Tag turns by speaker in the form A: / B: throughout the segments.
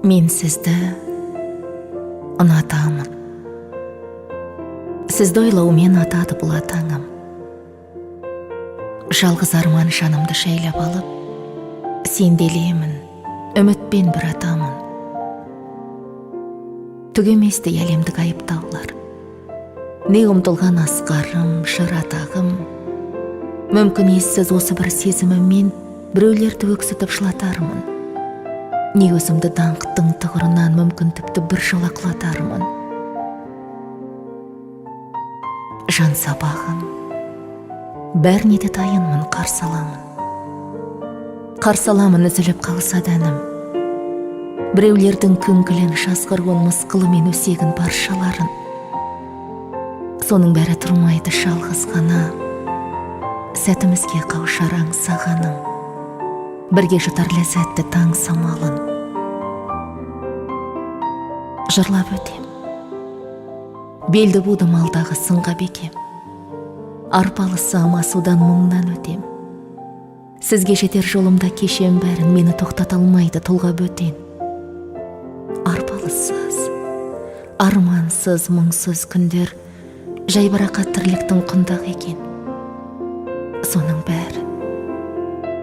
A: Мен сізді ұнатамын. Сізді ойлаумен атады бұл атаңым. Жалғыз арман жанымды шайлап алып, сенделемін, үмітпен бір атамын. Түгеместі әлемдік айыптаулар. Не ұмтылған асқарым, жыр атағым. Мүмкін ессіз осы бір сезіміммен біреулерді өксітіп жылатармын. Не өзімді даңқтың тұғырынан мүмкін тіпті бір жол құлатармын. Жан сабағын, бәріне де дайынмын, қарсы аламын. Қарсы аламын үзіліп қалса дәнім. Біреулердің күңкілін, жазғырғын мысқылымен өсегін паршаларын. Соның бәрі тұрмайды жалғыз ғана. Сәтімізге қаушар аңсағаным. Бірге жұтар ләззәтті таң самалын. Жырлап өтем. Белді будым алдағы сынға бекем. Арпалысы амасудан мұңнан өтем. Сізге жетер жолымда кешем бәрін, мені тоқтата алмайды тұлға бөтен. Арпалысыз, армансыз, мұңсыз күндер жайбарақат тірліктің құндағы екен. Соның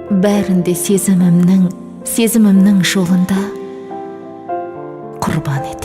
A: бәрінде сезімімнің жолында құрбан ет.